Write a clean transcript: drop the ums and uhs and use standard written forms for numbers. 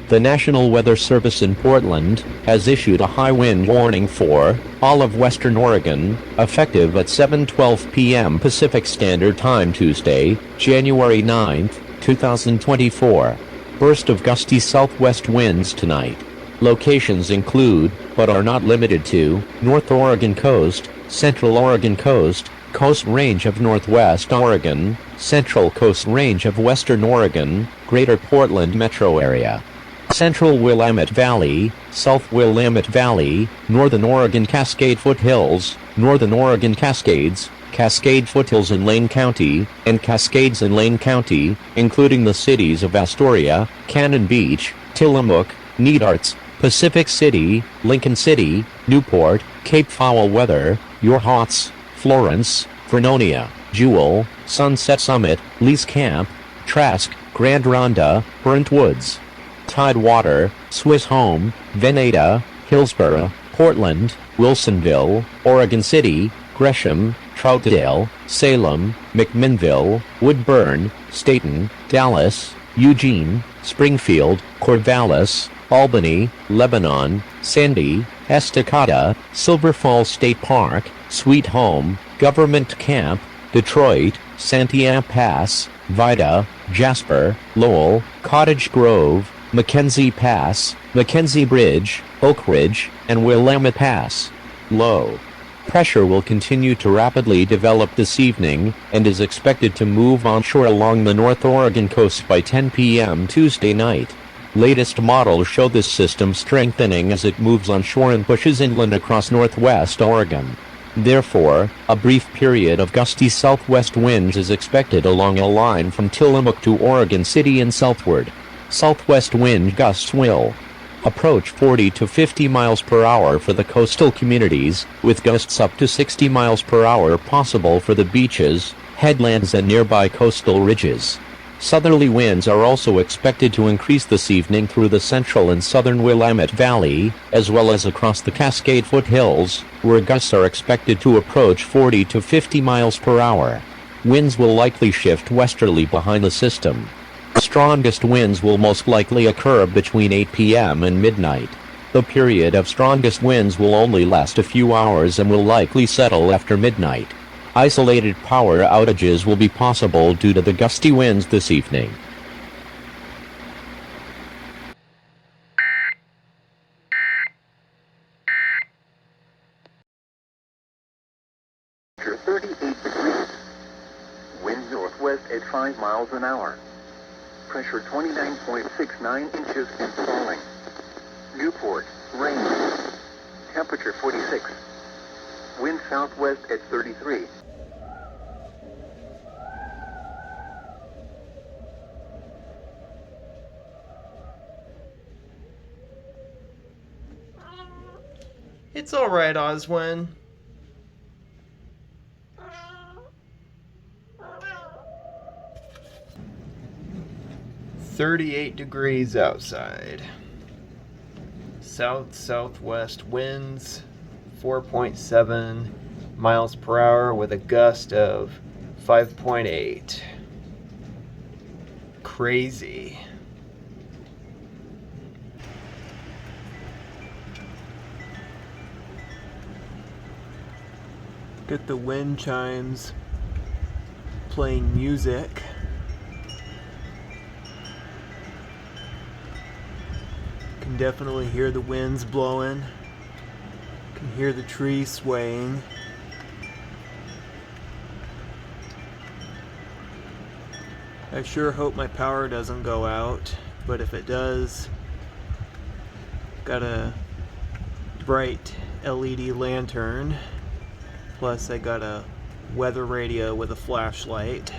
The National Weather Service in Portland has issued a high wind warning for all of western Oregon, effective at 7:12 p.m. Pacific Standard Time Tuesday, January 9, 2024. Burst of gusty southwest winds tonight. Locations include, but are not limited to, North Oregon Coast, Central Oregon Coast, Coast Range of Northwest Oregon, Central Coast Range of Western Oregon, Greater Portland Metro Area. Central Willamette Valley, South Willamette Valley, Northern Oregon Cascade Foothills, Northern Oregon Cascades, Cascade Foothills in Lane County, and Cascades in Lane County, including the cities of Astoria, Cannon Beach, Tillamook, Nedarts, Pacific City, Lincoln City, Newport, Cape Foul Weather, Yorhots, Florence, Vernonia, Jewel, Sunset Summit, Lee's Camp, Trask, Grand Ronda, Burnt Woods. Tidewater, Swiss Home, Veneta, Hillsborough, Portland, Wilsonville, Oregon City, Gresham, Troutdale, Salem, McMinnville, Woodburn, Staten, Dallas, Eugene, Springfield, Corvallis, Albany, Lebanon, Sandy, Estacada, Silver Falls State Park, Sweet Home, Government Camp, Detroit, Santiam Pass, Vida, Jasper, Lowell, Cottage Grove, Mackenzie Pass, Mackenzie Bridge, Oak Ridge, and Willamette Pass. Low pressure will continue to rapidly develop this evening, and is expected to move onshore along the North Oregon coast by 10 p.m. Tuesday night. Latest models show this system strengthening as it moves onshore and pushes inland across northwest Oregon. Therefore, a brief period of gusty southwest winds is expected along a line from Tillamook to Oregon City and southward. Southwest wind gusts will approach 40 to 50 miles per hour for the coastal communities, with gusts up to 60 miles per hour possible for the beaches, headlands and nearby coastal ridges. Southerly winds are also expected to increase this evening through the central and southern Willamette Valley, as well as across the Cascade Foothills, where gusts are expected to approach 40 to 50 miles per hour. Winds will likely shift westerly behind the system. Strongest winds will most likely occur between 8 p.m. and midnight. The period of strongest winds will only last a few hours and will likely settle after midnight. Isolated power outages will be possible due to the gusty winds this evening. Temperature 38 degrees. Wind northwest at 5 miles an hour. Pressure 29.69 inches and falling. Newport, rain. Temperature 46. Wind southwest at 33. It's alright, Oswin. .38 degrees outside. South-southwest winds, 4.7 miles per hour with a gust of 5.8. Crazy. Get the wind chimes playing music. Can definitely hear the winds blowing. Can hear the trees swaying. I sure hope my power doesn't go out, but if it does, got a bright LED lantern. Plus I got a weather radio with a flashlight.